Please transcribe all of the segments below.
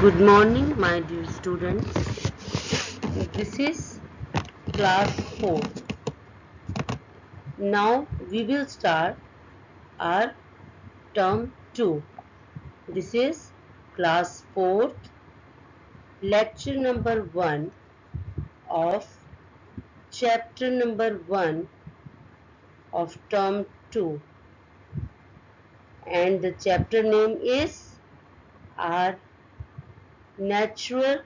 Good morning, my dear students. This is class 4. Now we will start our term 2. This is class 4, lecture number 1 of chapter number 1 of term 2. And the chapter name is our natural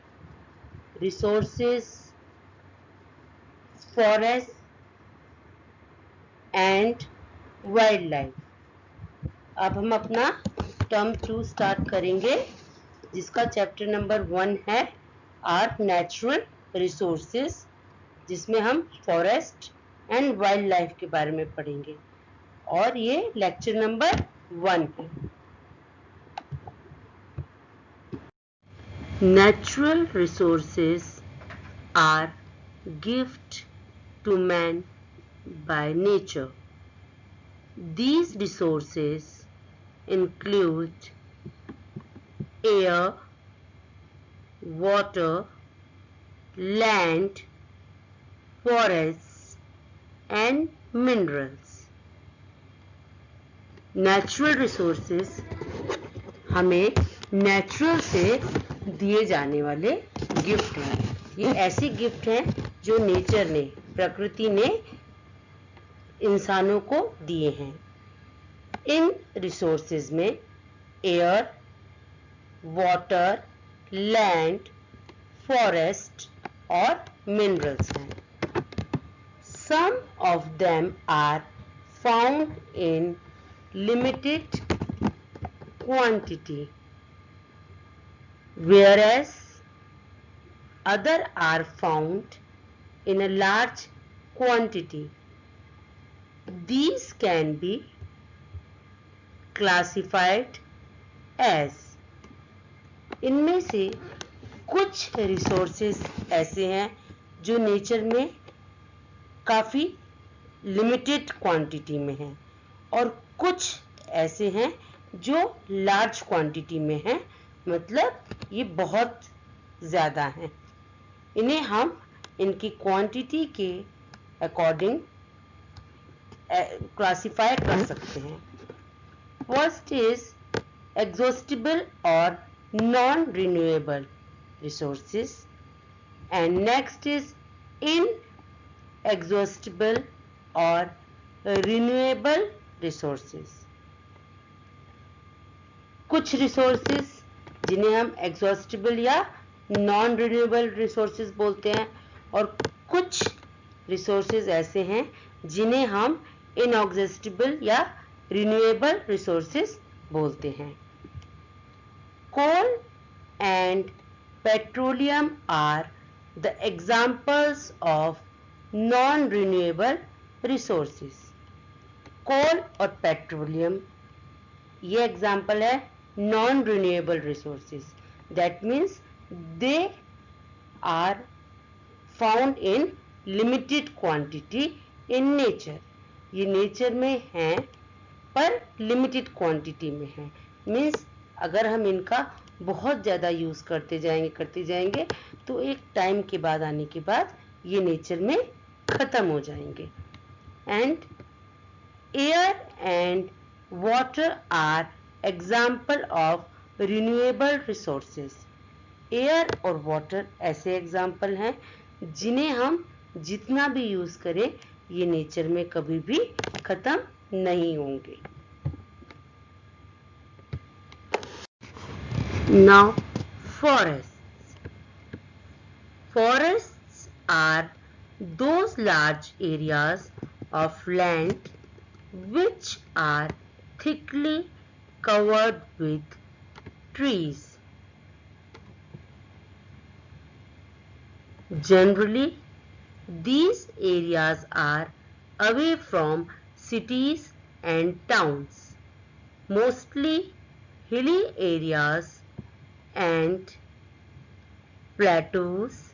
resources, forest and wildlife. अब हम अपना term 2 start करेंगे, जिसका chapter number 1 है are natural resources, जिसमें हम forest and wild life के बारे में पढ़ेंगे और ये लेक्चर नंबर 1 है। Natural resources are gift to man by nature. These resources include air, water, land, forests and minerals. Natural resources हमें नेचुरल से दिए जाने वाले गिफ्ट हैं। ये ऐसे गिफ्ट हैं जो नेचर ने, प्रकृति ने इंसानों को दिए हैं। इन रिसोर्सेज में एयर, वाटर, लैंड, फॉरेस्ट और मिनरल्स हैं। Some of them are found in limited quantity, whereas other are found in a large quantity. These can be classified as, इनमें से कुछ रिसोर्सेज ऐसे हैं जो नेचर में काफ़ी लिमिटेड क्वांटिटी में हैं और कुछ ऐसे हैं जो लार्ज क्वांटिटी में हैं, मतलब ये बहुत ज़्यादा हैं। इन्हें हम इनकी क्वांटिटी के अकॉर्डिंग क्लासिफाई कर सकते हैं। First is exhaustible or non-renewable resources and next is inexhaustible or renewable resources. कुछ रिसोर्सेज जिन्हें हम एग्जॉस्टिबल या नॉन रिन्यूएबल रिसोर्सेज बोलते हैं और कुछ रिसोर्सेज ऐसे हैं जिन्हें हम इनएग्जॉस्टिबल या रिन्यूएबल रिसोर्सेज बोलते हैं। Coal and petroleum are the examples of non-renewable resources. Coal और petroleum ये example है non-renewable resources. That means they are found in limited quantity in nature. ये nature में हैं पर limited quantity में हैं। Means अगर हम इनका बहुत ज़्यादा यूज़ करते जाएंगे तो एक टाइम के बाद आने के बाद ये नेचर में ख़त्म हो जाएंगे। And air and water are example of renewable resources. Air और वाटर ऐसे एग्जाम्पल हैं जिन्हें हम जितना भी यूज़ करें ये नेचर में कभी भी ख़त्म नहीं होंगे। Now, forests. Forests are those large areas of land which are thickly covered with trees. Generally, these areas are away from cities and towns, mostly hilly areas and plateaus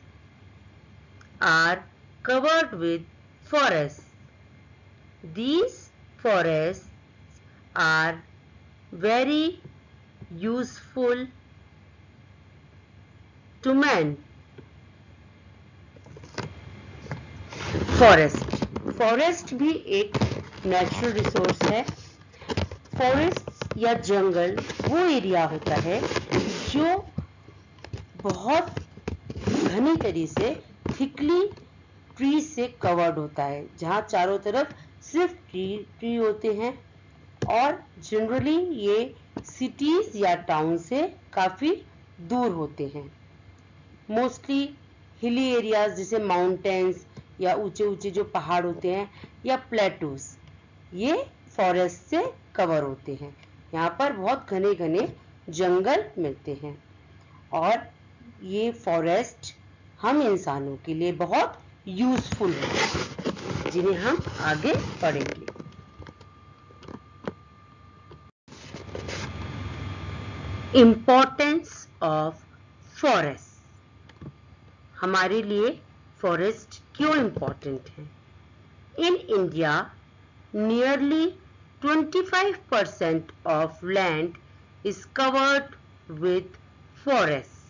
are covered with forests. These forests are very useful to man. Forest भी एक natural resource है। Forest या जंगल वो area होता है जो बहुत घनी तरीके से थिकली ट्री से कवर्ड होता है, जहाँ चारों तरफ सिर्फ ट्री होते हैं, और जनरली ये सिटीज या टाउन से काफी दूर होते हैं। मोस्टली हिली एरियाज जैसे माउंटेन्स या ऊंचे ऊंचे जो पहाड़ होते हैं या प्लेटूज, ये फॉरेस्ट से कवर होते हैं। यहाँ पर बहुत घने घने जंगल मिलते हैं, और ये फॉरेस्ट हम इंसानों के लिए बहुत यूजफुल है, जिन्हें हम आगे पढ़ेंगे। Importance of forest. हमारे लिए फॉरेस्ट क्यों इम्पोर्टेंट है? In India nearly 25% of land is covered with forests,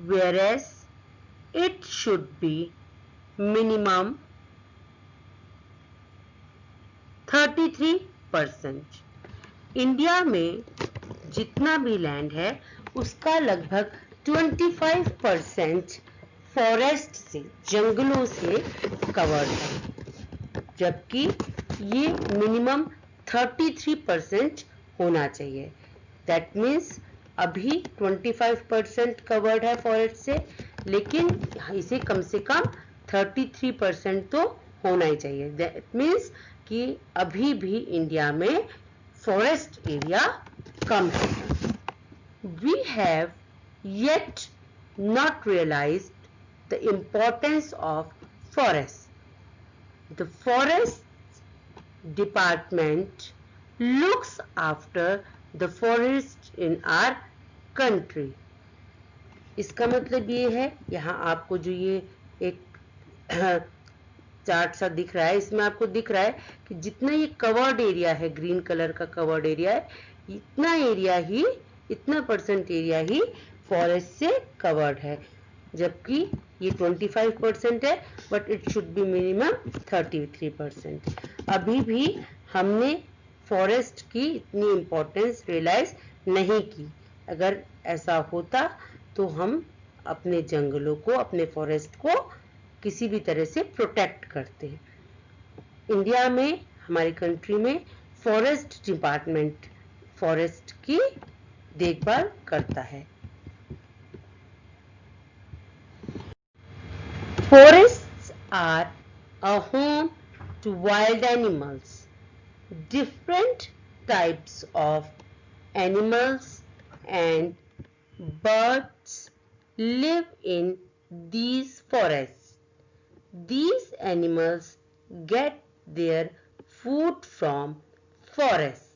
whereas it should be minimum 33%. India में जितना भी लैंड है उसका लगभग 25% फॉरेस्ट से, जंगलों से कवर्ड है, जबकि ये मिनिमम 33% होना चाहिए। दैट मीन्स अभी 25% कवर्ड है फॉरेस्ट से, लेकिन इसे कम से कम 33% तो होना ही चाहिए। दैट मीन्स कि अभी भी इंडिया में फॉरेस्ट एरिया कम है। We have yet not realized the importance of forests. The forest department looks after the forest in our country. इसका मतलब ये है, यहाँ आपको जो ये एक चार्ट सा दिख रहा है, इसमें आपको दिख रहा है कि जितना ये कवर्ड एरिया है, ग्रीन कलर का कवर्ड एरिया है, इतना परसेंट एरिया ही फॉरेस्ट से कवर्ड है, जबकि ये 25% है, but it should be minimum 33%। अभी भी हमने फॉरेस्ट की इतनी इम्पोर्टेंस रियलाइज नहीं की। अगर ऐसा होता तो हम अपने जंगलों को, अपने फॉरेस्ट को किसी भी तरह से प्रोटेक्ट करते हैं। इंडिया में, हमारी कंट्री में फॉरेस्ट डिपार्टमेंट फॉरेस्ट की देखभाल करता है। Forests are a home to wild animals. Different types of animals and birds live in these forests. These animals get their food from forests.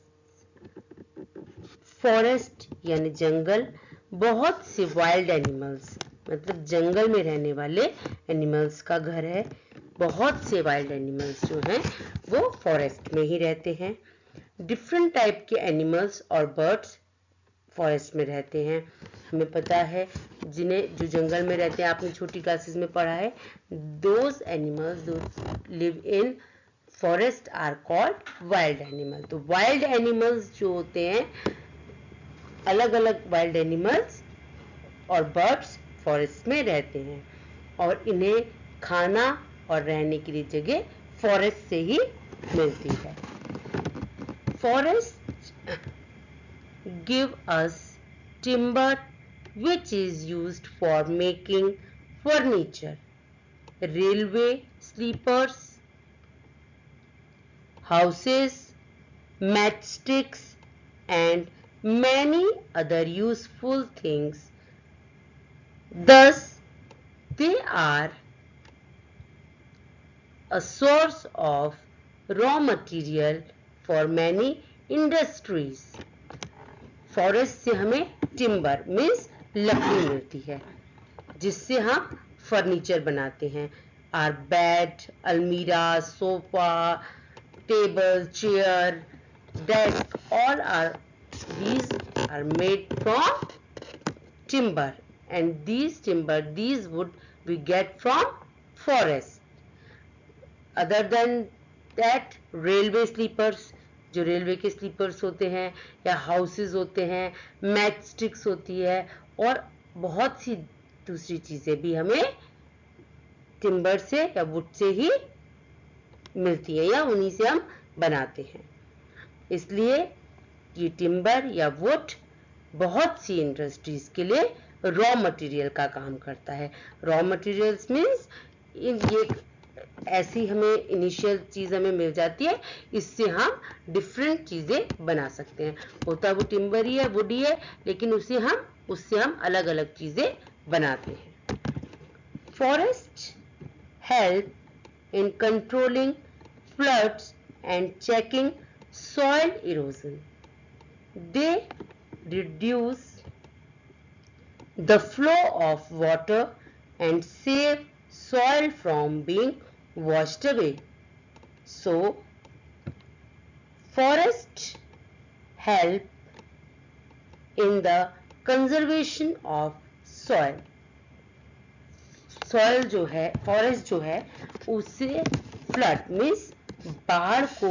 Forest यानी जंगल बहुत से वाइल्ड एनिमल्स, मतलब जंगल में रहने वाले एनिमल्स का घर है। बहुत से वाइल्ड एनिमल्स जो हैं वो फॉरेस्ट में ही रहते हैं। डिफरेंट टाइप के एनिमल्स और बर्ड्स फॉरेस्ट में रहते हैं। हमें पता है, जिन्हें जो जंगल में रहते हैं, आपने छोटी क्लासेस में पढ़ा है, दोज एनिमल्स जो live in forest are called wild animal. तो वाइल्ड एनिमल्स जो होते हैं, अलग अलग वाइल्ड एनिमल्स और बर्ड्स फॉरेस्ट में रहते हैं, और इन्हें खाना और रहने के लिए जगह फॉरेस्ट से ही मिलती है। Forest give us timber which is used for making furniture, railway sleepers, houses, matchsticks, and many other useful things. Thus, they are a source of raw material for many industries. Forest से हमें timber means लकड़ी मिलती है, जिससे हम furniture बनाते हैं। Are bed, अलमीरा, sofa, table, chair, desk, all are these are made from timber and these wood we get from forest. Other than that, railway sleepers, जो रेलवे के स्लीपर्स होते हैं या हाउसेस होते हैं, मैच स्टिक्स होती है और बहुत सी दूसरी चीजें भी हमें टिम्बर से या वुड से ही मिलती है या उन्हीं से हम बनाते हैं. इसलिए ये टिम्बर या वुड बहुत सी इंडस्ट्रीज के लिए रॉ मटेरियल का काम करता है. रॉ मटेरियल्स मीन्स ये ऐसी हमें इनिशियल चीज हमें मिल जाती है, इससे हम डिफरेंट चीजें बना सकते हैं. होता वो टिम्बर ही है, वुड ही है, लेकिन उससे हम अलग अलग चीजें बनाते हैं. Forest help in controlling floods and checking soil erosion. They reduce the flow of water and save soil from being washed away. So, forests help in the conservation of soil. Soil जो है, forest जो है, उससे flood means बाढ़ को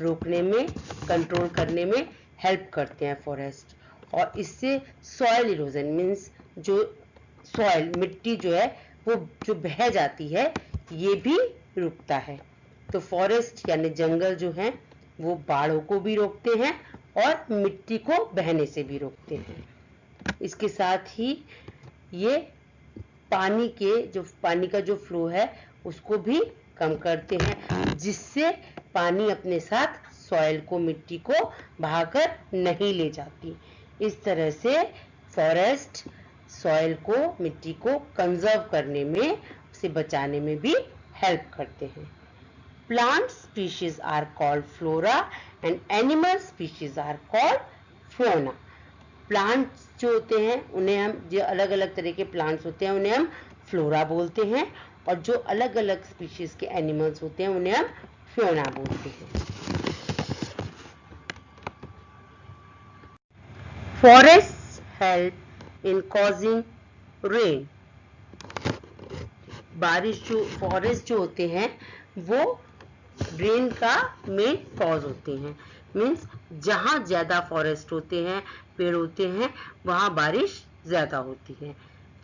रोकने में, control करने में हेल्प करते हैं फॉरेस्ट. और इससे सॉइल इरोजन मीन्स जो सॉइल मिट्टी जो है वो जो बह जाती है ये भी रुकता है. तो फॉरेस्ट यानी जंगल जो है वो बाढ़ों को भी रोकते हैं और मिट्टी को बहने से भी रोकते हैं. इसके साथ ही ये पानी का जो फ्लो है उसको भी कम करते हैं, जिससे पानी अपने साथ सॉइल को, मिट्टी को बहाकर नहीं ले जाती. इस तरह से फॉरेस्ट सॉइल को, मिट्टी को कंजर्व करने में, उसे बचाने में भी हेल्प करते हैं. Plant species are called flora and animal species are called fauna. Plants जो होते हैं उन्हें हम, जो अलग अलग तरह के प्लांट्स होते हैं उन्हें हम फ्लोरा बोलते हैं, और जो अलग अलग स्पीशीज के एनिमल्स होते हैं उन्हें हम फौना बोलते हैं. Forest help in causing rain. Forest जो होते हैं वो रेन का मेन कॉज होते हैं. मीन्स जहां ज्यादा फॉरेस्ट होते हैं, पेड़ होते हैं, वहां बारिश ज्यादा होती है.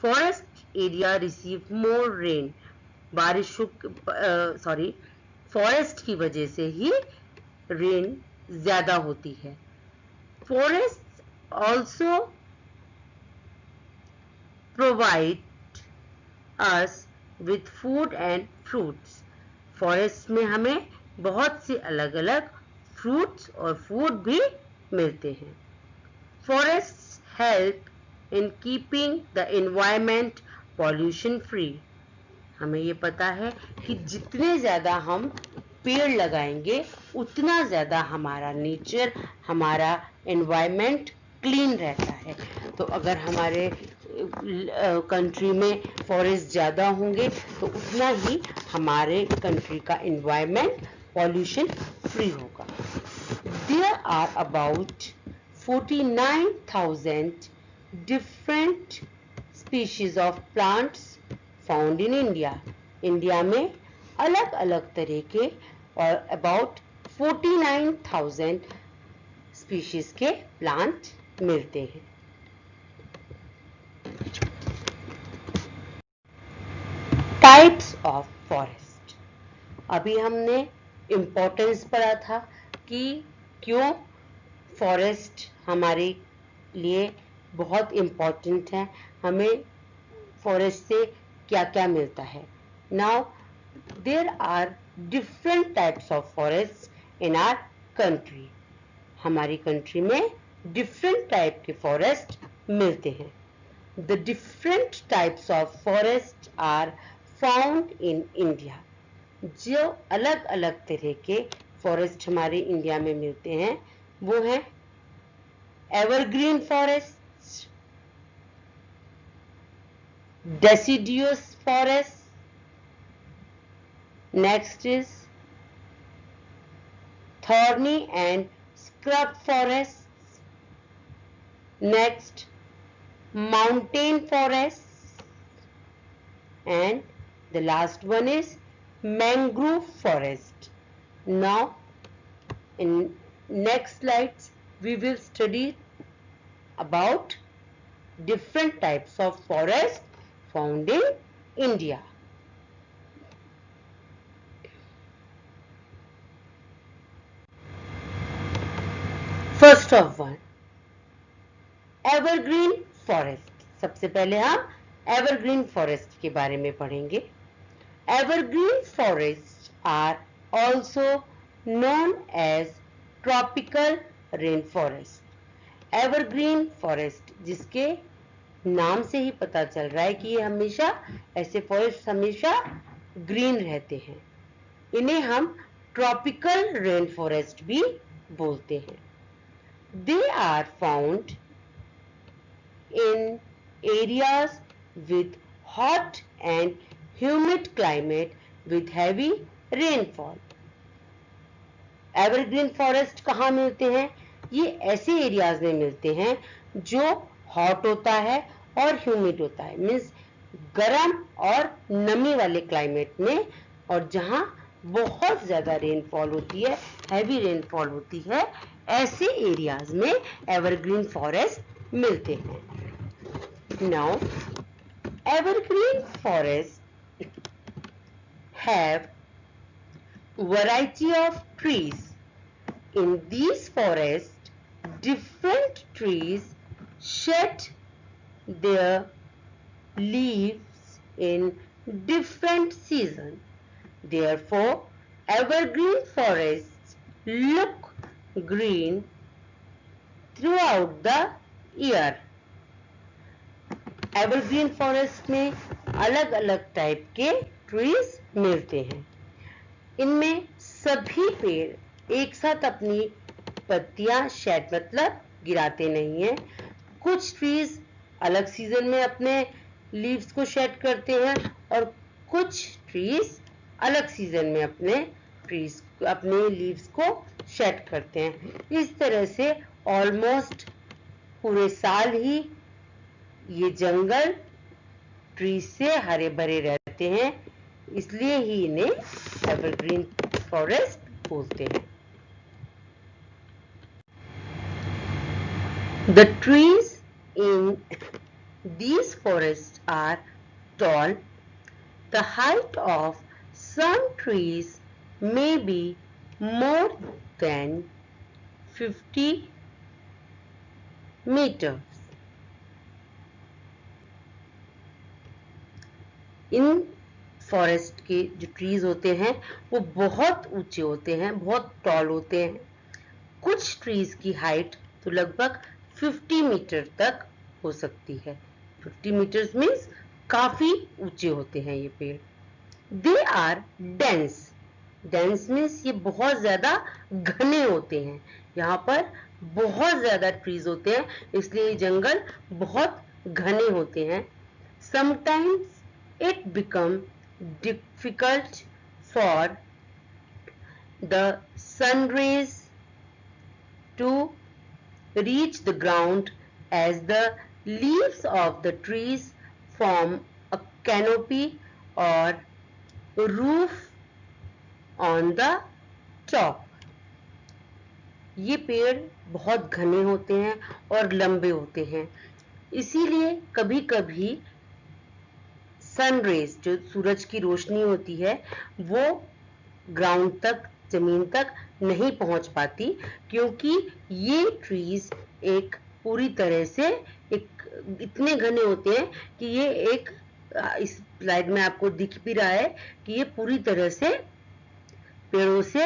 फॉरेस्ट एरिया रिसीव मोर रेन. फॉरेस्ट की वजह से ही रेन ज्यादा होती है. Forest also provide us with food and fruits. Forest में हमें बहुत से अलग अलग फ्रूट्स और फूड भी मिलते हैं. Forest help in keeping the environment pollution free. हमें ये पता है कि जितने ज़्यादा हम पेड़ लगाएंगे उतना ज़्यादा हमारा नेचर, हमारा एनवायरमेंट क्लीन रहता है. तो अगर हमारे कंट्री में फॉरेस्ट ज़्यादा होंगे तो उतना ही हमारे कंट्री का एनवायरमेंट पॉल्यूशन फ्री होगा. There are about 49,000 different species of plants found in India. India में अलग अलग तरह के और about 49,000 species के प्लांट मिलते हैं. Types of forest. अभी हमने इम्पोर्टेंस पढ़ा था कि क्यों फॉरेस्ट हमारे लिए बहुत इम्पोर्टेंट है, हमें फॉरेस्ट से क्या क्या मिलता है. Now there are different types of forest in our country. हमारी कंट्री में डिफरेंट टाइप के फॉरेस्ट मिलते हैं. The different types of forest are found in India. जो अलग अलग तरह के फॉरेस्ट हमारे इंडिया में मिलते हैं वो है evergreen forest, deciduous forest, next is thorny and scrub forest, next mountain forests, and the last one is mangrove forest. Now in next slides we will study about different types of forest found in India. First of all, evergreen forest. सबसे पहले हम evergreen forest के बारे में पढ़ेंगे. Evergreen forest are also known as tropical rain forest. Evergreen forest, जिसके नाम से ही पता चल रहा है कि ये हमेशा ऐसे फॉरेस्ट हमेशा ग्रीन रहते हैं, इन्हें हम ट्रॉपिकल रेन फॉरेस्ट भी बोलते हैं. They are found in areas with hot and humid climate with heavy rainfall. Evergreen forest कहाँ मिलते हैं? ये ऐसे एरियाज में मिलते हैं जो हॉट होता है और ह्यूमिड होता है, मीन्स गर्म और नमी वाले क्लाइमेट में, और जहाँ बहुत ज्यादा रेनफॉल होती है, हैवी रेनफॉल होती है, ऐसे एरियाज में एवरग्रीन फॉरेस्ट मिलते हैं. Now, evergreen forests have variety of trees. In these forests, different trees shed their leaves in different seasons. Therefore, evergreen forests look green throughout the year. Evergreen forest में अलग अलग type के trees मिलते हैं. इनमें सभी पेड़ एक साथ अपनी पत्तियां शेड मतलब गिराते नहीं हैं. कुछ ट्रीज अलग सीजन में अपने लीव्स को शेड करते हैं और कुछ ट्रीज अलग सीजन में अपने लीव्स को शेड करते हैं. इस तरह से ऑलमोस्ट पूरे साल ही ये जंगल ट्रीज से हरे भरे रहते हैं, इसलिए ही इन्हें एवरग्रीन फॉरेस्ट बोलते हैं. The trees in these forests are tall. The height of some trees may be more than 50 meters. In forest के जो ट्रीज होते हैं वो बहुत ऊंचे होते हैं, बहुत टॉल होते हैं. कुछ ट्रीज की हाइट तो लगभग 50 मीटर तक हो सकती है. 50 मीटर्स मीन्स काफी ऊंचे होते हैं ये पेड़. They are dense. Dense means ये बहुत ज्यादा घने होते हैं. यहाँ पर बहुत ज्यादा ट्रीज होते हैं, इसलिए ये जंगल बहुत घने होते हैं. Sometimes it become difficult for the sun rays to reach the ground as the leaves of the trees form a canopy or roof on the top. ये पेड़ बहुत घने होते हैं और लंबे होते हैं, इसीलिए कभी-कभी सन रेज, जो सूरज की रोशनी होती है, वो ग्राउंड तक, जमीन तक नहीं पहुंच पाती, क्योंकि ये ट्रीज एक पूरी तरह से इतने घने होते हैं कि ये इस स्लाइड में आपको दिख भी रहा है कि ये पूरी तरह से पेड़ों से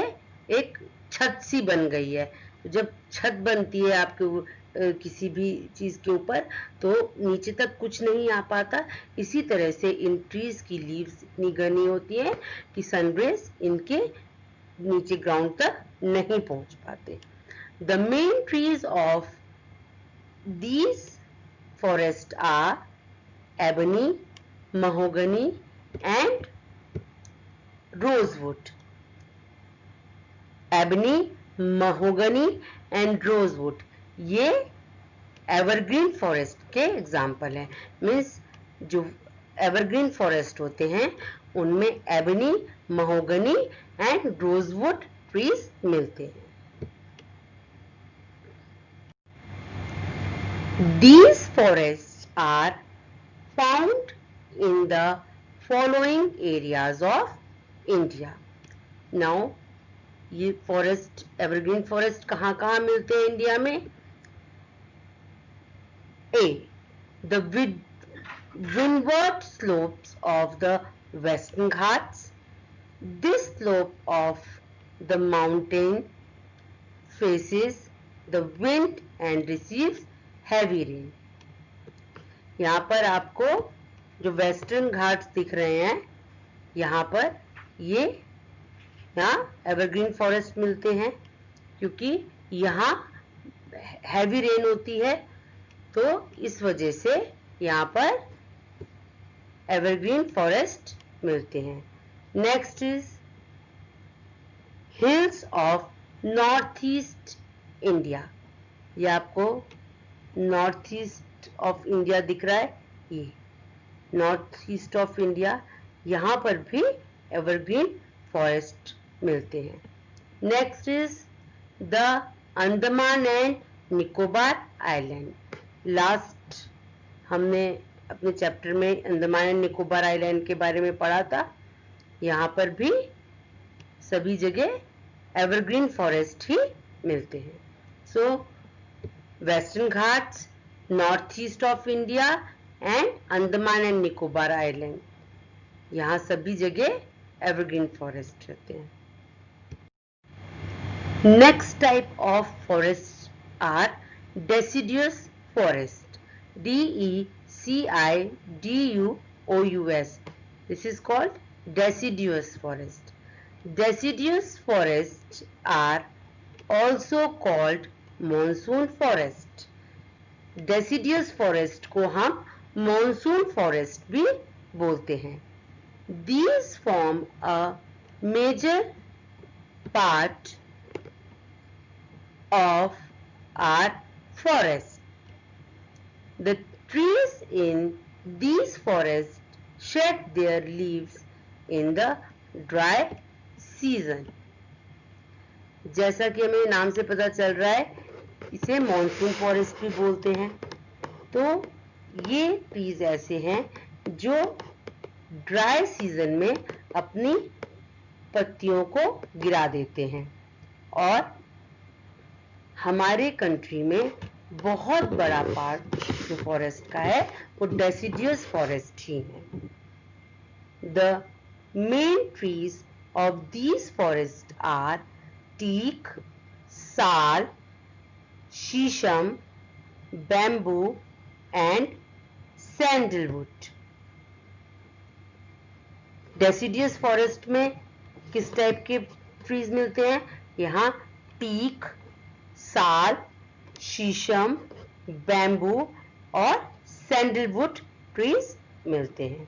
एक छत सी बन गई है. जब छत बनती है आपके किसी भी चीज के ऊपर, तो नीचे तक कुछ नहीं आ पाता. इसी तरह से इन ट्रीज की लीव्स इतनी घनी होती है कि सनरेज इनके नीचे ग्राउंड तक नहीं पहुंच पाते. The main trees of these forest are ebony, mahogany and rosewood. Ebony, mahogany and rosewood, ये एवरग्रीन फॉरेस्ट के एग्जाम्पल हैं। मीन्स जो एवरग्रीन फॉरेस्ट होते हैं उनमें ebony, mahogany and rosewood trees मिलते हैं। These forests are found in the following areas of India. Now, ये फॉरेस्ट, एवरग्रीन फॉरेस्ट कहाँ कहाँ मिलते हैं इंडिया में? A. The windward slopes of the Western Ghats. This slope of the mountain faces the wind and receives heavy rain. यहाँ पर आपको जो वेस्टर्न घाट्स दिख रहे हैं, यहाँ पर यहाँ एवरग्रीन फॉरेस्ट मिलते हैं, क्योंकि यहाँ हैवी रेन होती है, तो इस वजह से यहाँ पर एवरग्रीन फॉरेस्ट मिलते हैं। Next is hills of north east India. ये आपको नॉर्थ ईस्ट ऑफ इंडिया दिख रहा है, ये नॉर्थ ईस्ट ऑफ इंडिया, यहाँ पर भी एवरग्रीन फॉरेस्ट मिलते हैं। Next is the Andaman and Nicobar island. Last हमने अपने चैप्टर में अंडमान एंड निकोबार आइलैंड के बारे में पढ़ा था। यहाँ पर भी सभी जगह एवरग्रीन फॉरेस्ट ही मिलते हैं। So western Ghats, north east of India and Andaman and Nicobar island, यहाँ सभी जगह एवरग्रीन फॉरेस्ट रहते हैं। Next type of forest are deciduous forest, DECIDUOUS. This is called deciduous forest. Deciduous forests are also called monsoon forest. Deciduous forest को हम monsoon forest भी बोलते हैं। These form a major part of our forest. The trees in these forests shed their leaves in the dry season. जैसा कि हमें नाम से पता चल रहा है, इसे मॉनसून फॉरेस्ट भी बोलते हैं। तो ये ट्रीज ऐसे हैं जो ड्राई सीजन में अपनी पत्तियों को गिरा देते हैं, और हमारे कंट्री में बहुत बड़ा पार्ट जो फॉरेस्ट का है वो डेसिडियस फॉरेस्ट ही है। The main trees of these forest are teak, sal, shisham, bamboo and sandalwood. Deciduous forest में किस टाइप के ट्रीज मिलते हैं? यहाँ टीक, साल, शीशम, बैम्बू और सैंडलवुड ट्रीज मिलते हैं।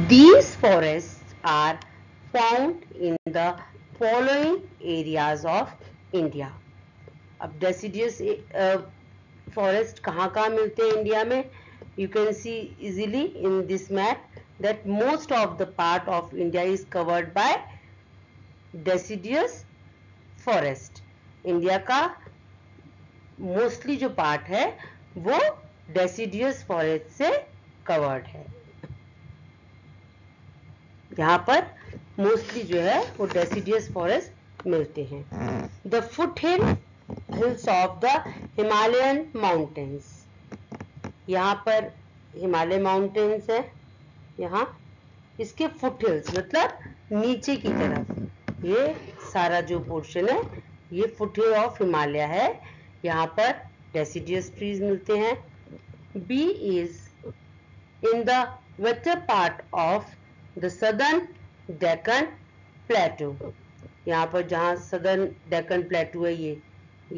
These forests are found in the following areas of India. अब deciduous forest कहाँ मिलते हैं इंडिया में? You can see easily in this map that most of the part of India is covered by deciduous forest. India का mostly जो part है वो deciduous forest से कवर्ड है। यहाँ पर मोस्टली जो है वो डेसिडियस फॉरेस्ट मिलते हैं। The foot hills of the Himalayan mountains, यहाँ पर हिमालय माउंटेन्स है, यहाँ इसके फुट हिल्स मतलब नीचे की तरफ, ये सारा जो पोर्शन है ये फुट हिल ऑफ हिमालय है, यहाँ पर डेसिडियस ट्रीज मिलते हैं। B is in the western part of the southern Deccan plateau. यहाँ पर जहाँ सदर्न डेक्कन प्लेटू है, ये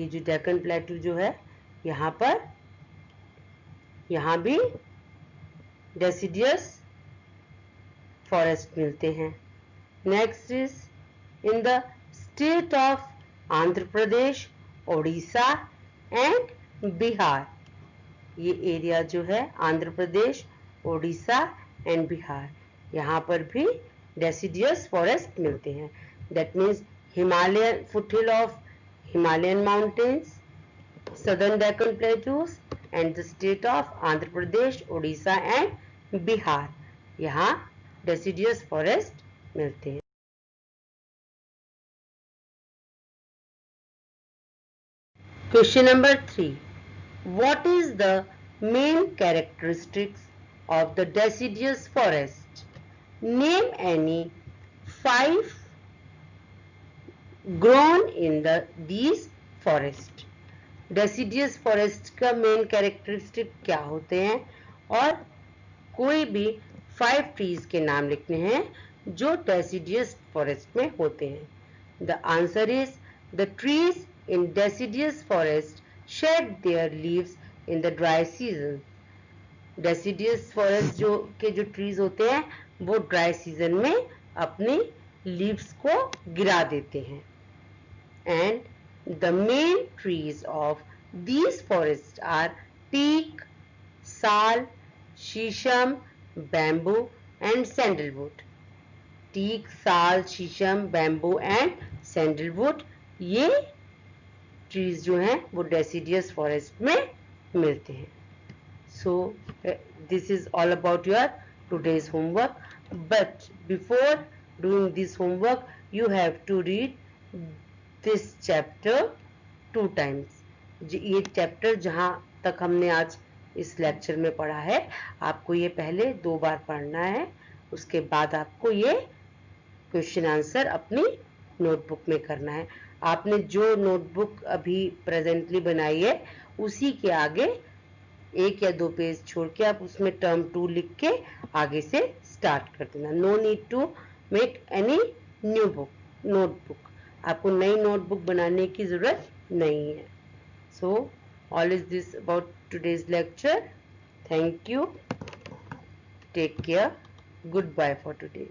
जो डेक्कन प्लेटू जो है, यहाँ पर यहाँ भी डेसिडियस फॉरेस्ट मिलते हैं। Next is in the state of Andhra Pradesh, Odisha and Bihar. ये एरिया जो है आंध्र प्रदेश, ओडिशा एंड बिहार, यहाँ पर भी डेसिडियस फॉरेस्ट मिलते हैं। That means Himalayan foothill of Himalayan mountains, southern Deccan plateaus and the state of Andhra Pradesh, Odisha and Bihar, यहाँ deciduous forest मिलते हैं। Question number 3. What is the main characteristics of the deciduous forest? Name any 5 grown in these forest. Deciduous forest का main characteristic क्या होते हैं और कोई भी 5 ट्रीज के नाम लिखने हैं जो डेसिडियस फॉरेस्ट में होते हैं। The answer is the trees in deciduous forest shade there leaves in the dry season. Deciduous forest जो ट्रीज होते हैं वो ड्राई सीजन में अपने लीव्स को गिरा देते हैं। And the main trees of these forests are teak, sal, shisham, bamboo and sandalwood. Teak, sal, shisham, bamboo and sandalwood, ये trees जो हैं वो deciduous forest में मिलते हैं। So this is all about your today's homework. But before doing this homework, you have to read this chapter 2 times. ये chapter जहाँ तक हमने आज इस लेक्चर में पढ़ा है आपको ये पहले 2 बार पढ़ना है, उसके बाद आपको ये क्वेश्चन आंसर अपनी नोटबुक में करना है। आपने जो नोटबुक अभी प्रेजेंटली बनाई है उसी के आगे 1 या 2 पेज छोड़ के आप उसमें टर्म 2 लिख के आगे से स्टार्ट कर देना। No need to make any new notebook, आपको नई नोटबुक बनाने की जरूरत नहीं है। So all is this about today's lecture. Thank you, take care, good bye for today.